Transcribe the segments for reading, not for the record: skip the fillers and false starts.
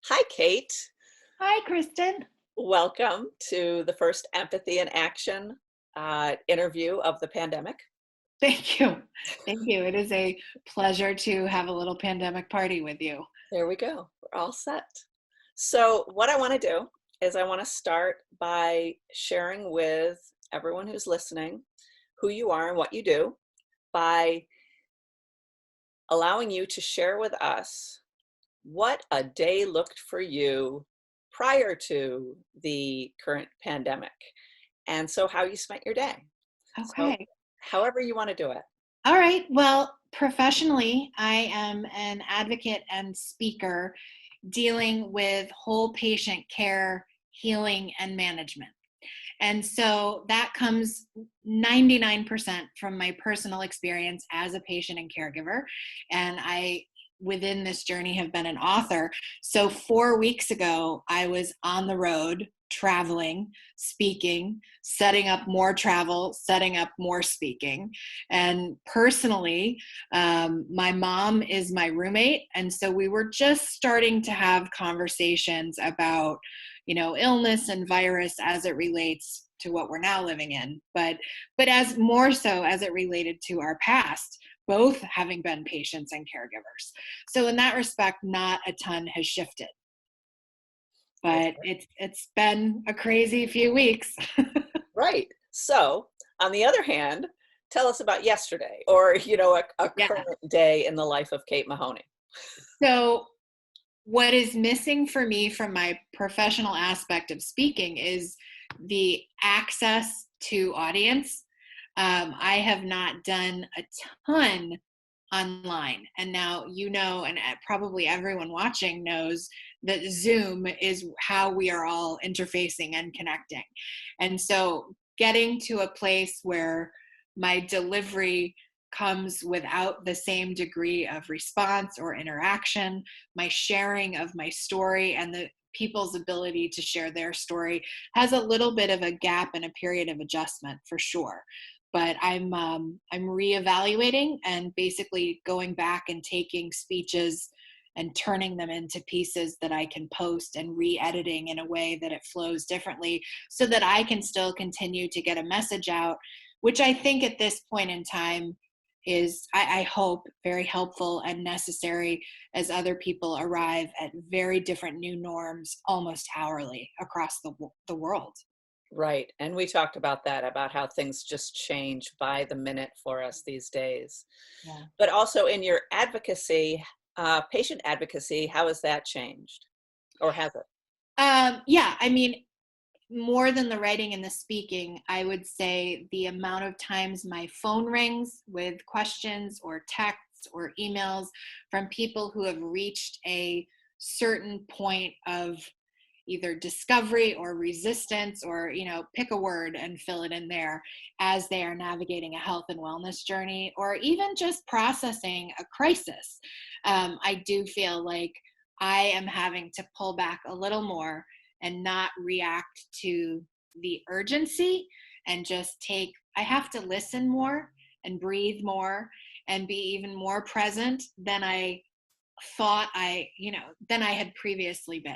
Hi, Kate. Hi, Kristen. Welcome to the first Empathy in Action interview of the pandemic. Thank you. Thank you. It is a pleasure to have a little pandemic party with you. There we go. We're all set. So, what I want to do is I want to start by sharing with everyone who's listening who you are and what you do by allowing you to share with us what a day looked for you prior to the current pandemic. And so, how you spent your day. So, Okay. however you want to do it. All right. Well, professionally, I am an advocate and speaker dealing with whole patient care, healing, and management. And so that comes 99% from my personal experience as a patient and caregiver. And within this journey, have been an author. So 4 weeks ago, I was on the road, traveling, speaking, setting up more travel, setting up more speaking. And personally, my mom is my roommate. And so we were just starting to have conversations about illness and virus as it relates to what we're now living in, but as more so as it related to our past, both having been patients and caregivers. So in that respect, not a ton has shifted, but it's been a crazy few weeks. Right. So, on the other hand, tell us about yesterday or, a Yeah. current day in the life of Kate Mahoney. So what is missing for me from my professional aspect of speaking is the access to audience. I have not done a ton online. And now, and probably everyone watching knows that Zoom is how we are all interfacing and connecting. And so getting to a place where my delivery comes without the same degree of response or interaction, my sharing of my story and the people's ability to share their story has a little bit of a gap and a period of adjustment for sure. But I'm reevaluating and basically going back and taking speeches and turning them into pieces that I can post and re-editing in a way that it flows differently so that I can still continue to get a message out, which I think at this point in time is, I hope, very helpful and necessary as other people arrive at very different new norms almost hourly across the world. Right. And we talked about that, about how things just change by the minute for us these days. Yeah. But also in your advocacy, patient advocacy, how has that changed? Or has it? Yeah, I mean, more than the writing and the speaking, I would say the amount of times my phone rings with questions or texts or emails from people who have reached a certain point of either discovery or resistance, or pick a word and fill it in there, as they are navigating a health and wellness journey or even just processing a crisis. I do feel like I am having to pull back a little more and not react to the urgency, and just I have to listen more and breathe more and be even more present than I thought than I had previously been.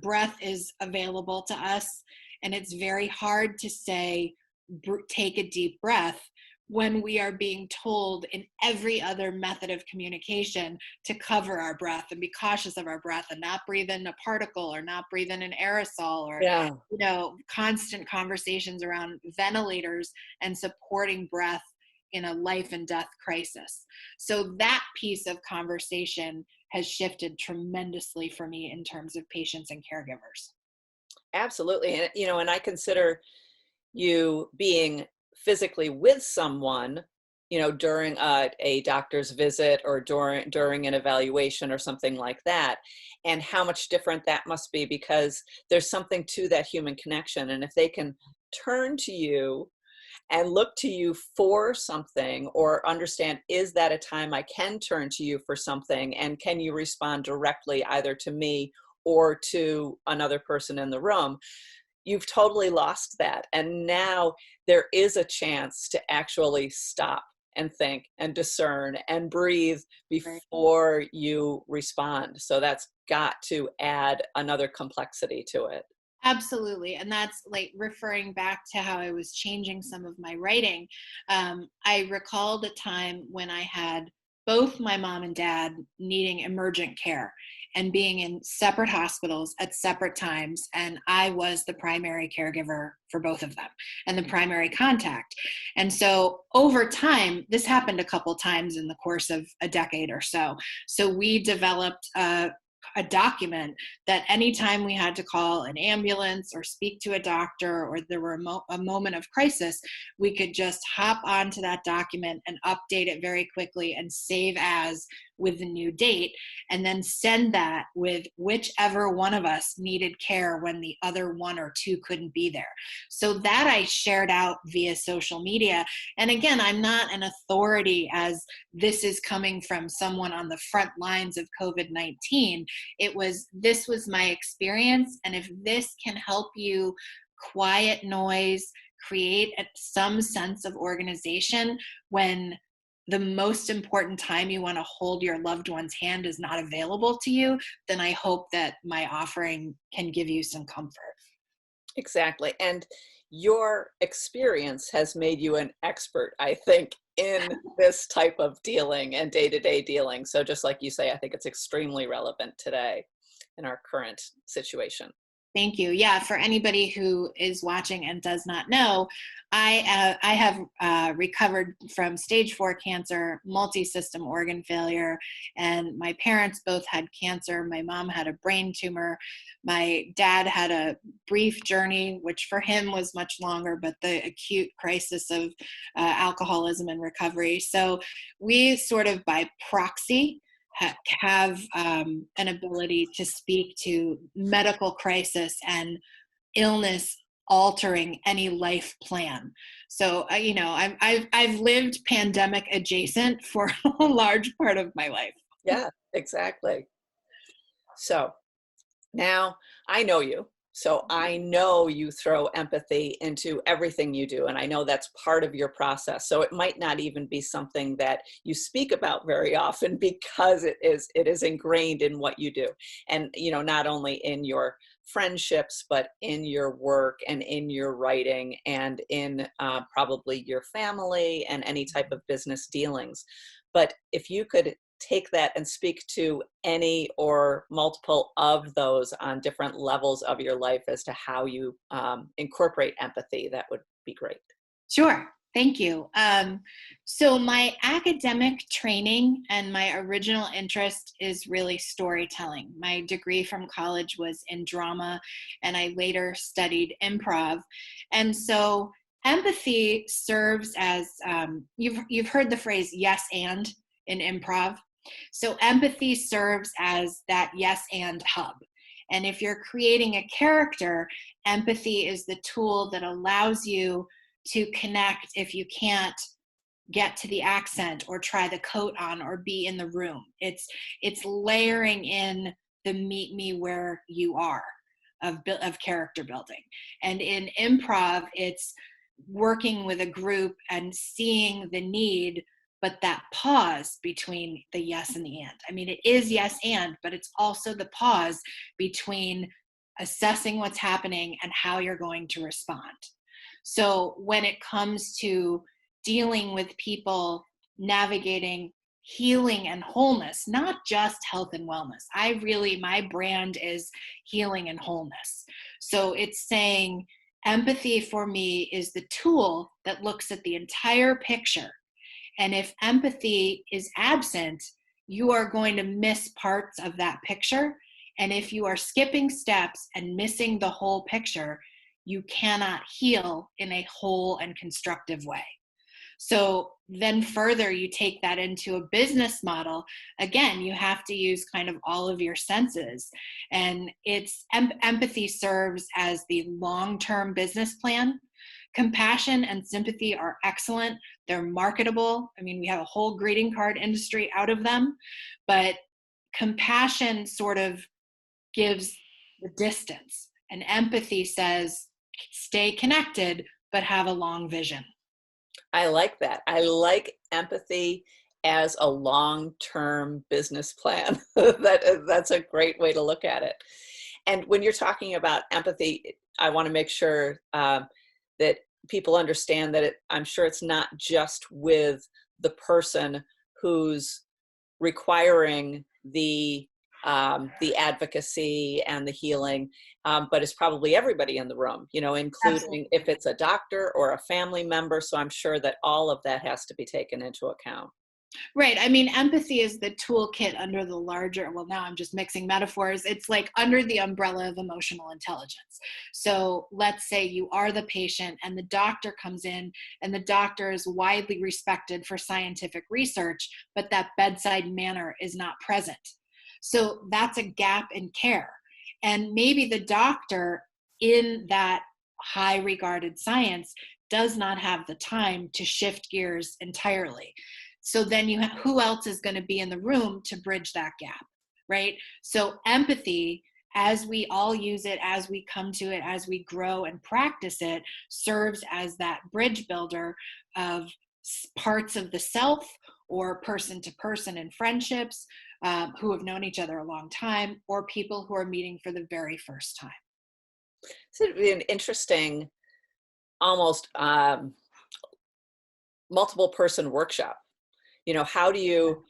Breath is available to us, and it's very hard to say, take a deep breath, when we are being told in every other method of communication to cover our breath and be cautious of our breath and not breathe in a particle or not breathe in an aerosol, or Yeah. constant conversations around ventilators and supporting breath in a life and death crisis. So that piece of conversation has shifted tremendously for me in terms of patients and caregivers. Absolutely. And, and I consider you being physically with someone, during a doctor's visit or during an evaluation or something like that, and how much different that must be, because there's something to that human connection. And if they can turn to you and look to you for something, or understand, is that a time I can turn to you for something, and can you respond directly either to me or to another person in the room, you've totally lost that. And now there is a chance to actually stop and think and discern and breathe Right. before you respond. So that's got to add another complexity to it. Absolutely. And that's like referring back to how I was changing some of my writing. I recalled a time when I had both my mom and dad needing emergent care and being in separate hospitals at separate times. And I was the primary caregiver for both of them and the primary contact. And so over time, this happened a couple times in the course of a decade or so. So we developed a document that anytime we had to call an ambulance or speak to a doctor or there were a moment of crisis, we could just hop onto that document and update it very quickly and save as with the new date, and then send that with whichever one of us needed care when the other one or two couldn't be there. So that I shared out via social media. And again, I'm not an authority as this is coming from someone on the front lines of COVID-19. This was my experience. And if this can help you quiet noise, create some sense of organization when the most important time you want to hold your loved one's hand is not available to you, then I hope that my offering can give you some comfort. Exactly. And your experience has made you an expert, I think, in this type of dealing and day-to-day dealing. So just like you say, I think it's extremely relevant today in our current situation. Thank you. Yeah, for anybody who is watching and does not know, I have recovered from stage 4 cancer, multi-system organ failure, and my parents both had cancer. My mom had a brain tumor. My dad had a brief journey, which for him was much longer, but the acute crisis of alcoholism and recovery. So we sort of by proxy have an ability to speak to medical crisis and illness altering any life plan. So I've lived pandemic adjacent for a large part of my life. Yeah, exactly. So now I know you. So I know you throw empathy into everything you do. And I know that's part of your process. So it might not even be something that you speak about very often because it is ingrained in what you do. And, not only in your friendships, but in your work and in your writing and in probably your family and any type of business dealings. But if you could take that and speak to any or multiple of those on different levels of your life as to how you incorporate empathy, that would be great. Sure. Thank you. So my academic training and my original interest is really storytelling. My degree from college was in drama, and I later studied improv. And so empathy serves as, you've heard the phrase yes and in improv. So empathy serves as that yes and hub. And if you're creating a character, empathy is the tool that allows you to connect if you can't get to the accent or try the coat on or be in the room. It's layering in the meet me where you are of character building. And in improv, it's working with a group and seeing the need, but that pause between the yes and the and. I mean, it is yes and, but it's also the pause between assessing what's happening and how you're going to respond. So when it comes to dealing with people navigating healing and wholeness, not just health and wellness, my brand is healing and wholeness. So it's saying empathy for me is the tool that looks at the entire picture. And if empathy is absent, you are going to miss parts of that picture. And if you are skipping steps and missing the whole picture, you cannot heal in a whole and constructive way. So then further, you take that into a business model. Again, you have to use kind of all of your senses. And empathy serves as the long-term business plan. Compassion and sympathy are excellent. They're marketable. I mean, we have a whole greeting card industry out of them, but compassion sort of gives the distance, and empathy says, stay connected, but have a long vision. I like that. I like empathy as a long-term business plan. That's a great way to look at it. And when you're talking about empathy, I want to make sure that people understand that I'm sure it's not just with the person who's requiring the advocacy and the healing, but it's probably everybody in the room, you know, including Absolutely. if it's a doctor or a family member. So I'm sure that all of that has to be taken into account. Right. I mean, empathy is the toolkit under the larger, well, now I'm just mixing metaphors. It's like under the umbrella of emotional intelligence. So let's say you are the patient and the doctor comes in, and the doctor is widely respected for scientific research, but that bedside manner is not present. So that's a gap in care. And maybe the doctor in that high regarded science does not have the time to shift gears entirely. So then who else is going to be in the room to bridge that gap, right? So empathy, as we all use it, as we come to it, as we grow and practice it, serves as that bridge builder of parts of the self or person to person in friendships, who have known each other a long time, or people who are meeting for the very first time. So it'd be an interesting, almost multiple person workshop. You know, you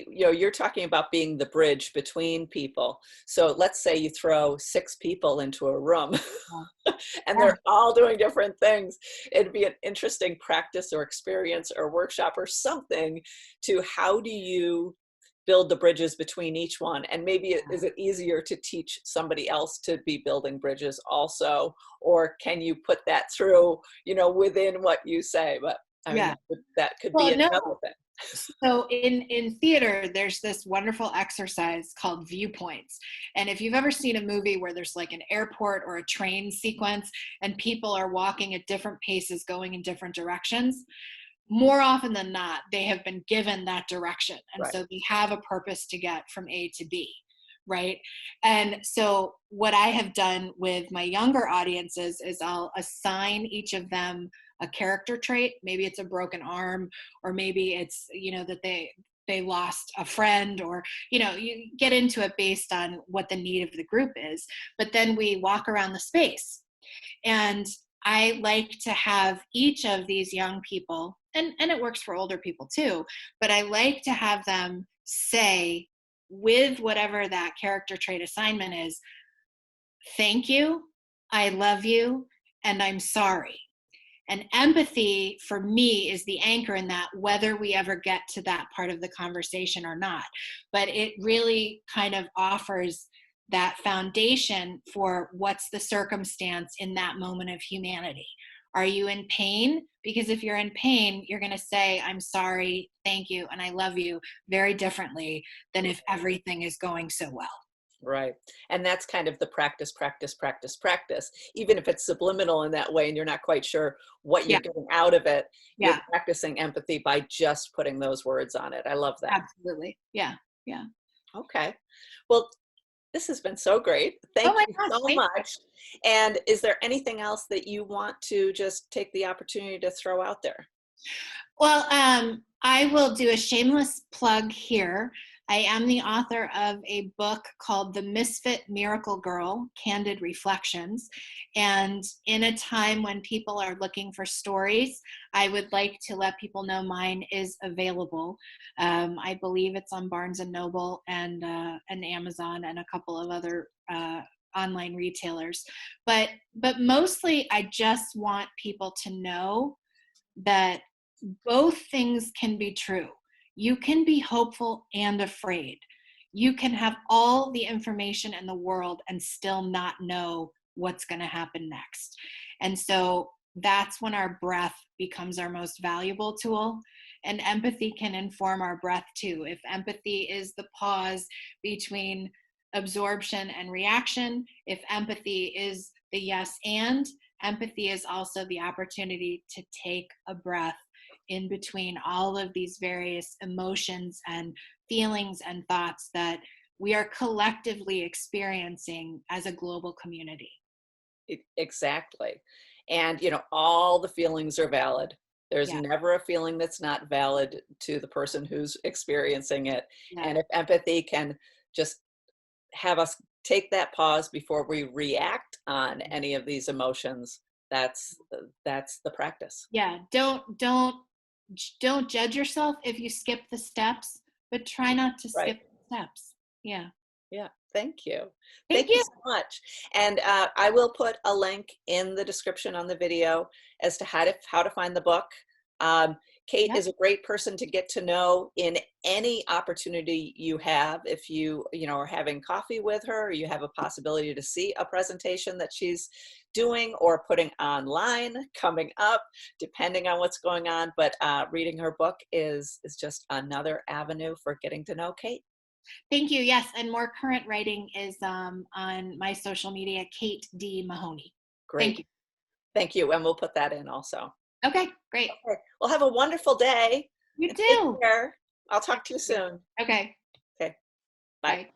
know, you're talking about being the bridge between people. So let's say you throw 6 people into a room and Yeah. they're all doing different things. It'd be an interesting practice or experience or workshop or something to how do you build the bridges between each one? And maybe is it easier to teach somebody else to be building bridges also? Or can you put that through, you know, within what you say? But I mean, Yeah. that could be Well, no. another thing. So in theater, there's this wonderful exercise called viewpoints. And if you've ever seen a movie where there's like an airport or a train sequence and people are walking at different paces going in different directions, more often than not, they have been given that direction. And Right. so they have a purpose to get from A to B, right? And so what I have done with my younger audiences is I'll assign each of them a character trait. Maybe it's a broken arm, or maybe it's, you know, that they lost a friend, or, you know, you get into it based on what the need of the group is. But then we walk around the space, and I like to have each of these young people, and it works for older people too, but I like to have them say, with whatever that character trait assignment is, thank you, I love you, and I'm sorry. And empathy for me is the anchor in that, whether we ever get to that part of the conversation or not. But it really kind of offers that foundation for what's the circumstance in that moment of humanity. Are you in pain? Because if you're in pain, you're going to say, I'm sorry, thank you, and I love you very differently than if everything is going so well. Right. And that's kind of the practice, practice, practice, practice. Even if it's subliminal in that way and you're not quite sure what Yeah, you're getting out of it, you're yeah, practicing empathy by just putting those words on it. I love that. absolutely. Yeah, yeah. Okay. Well, this has been so great. Oh Thank my you gosh, so thank you. much. And is there anything else that you want to just take the opportunity to throw out there? Well, I will do a shameless plug here. I am the author of a book called The Misfit Miracle Girl, Candid Reflections. And in a time when people are looking for stories, I would like to let people know mine is available. I believe it's on Barnes and Noble and Amazon and a couple of other online retailers. But mostly, I just want people to know that both things can be true. You can be hopeful and afraid. You can have all the information in the world and still not know what's going to happen next. And so that's when our breath becomes our most valuable tool. And empathy can inform our breath too. If empathy is the pause between absorption and reaction, if empathy is the yes and, empathy is also the opportunity to take a breath in between all of these various emotions and feelings and thoughts that we are collectively experiencing as a global community. Exactly. And, you know, all the feelings are valid. There's Yeah. never a feeling that's not valid to the person who's experiencing it. Yeah. And if empathy can just have us take that pause before we react on any of these emotions, that's the practice. Yeah. Don't judge yourself if you skip the steps, but try not to Right. skip the steps. Yeah. Yeah. Thank you. Thank Thank you you. so much. And I will put a link in the description on the video as to how to find the book. Um, Kate Yep. is a great person to get to know in any opportunity you have. If you are having coffee with her, or you have a possibility to see a presentation that she's doing or putting online coming up, depending on what's going on. But reading her book is just another avenue for getting to know Kate. Thank you. Yes, and more current writing is on my social media, Kate D. Mahoney. Thank Great. you. Thank you. And we'll put that in also. Okay, great. Okay. Well, have a wonderful day You and take too. care. I'll talk to you soon. Okay. Okay. Bye. Bye.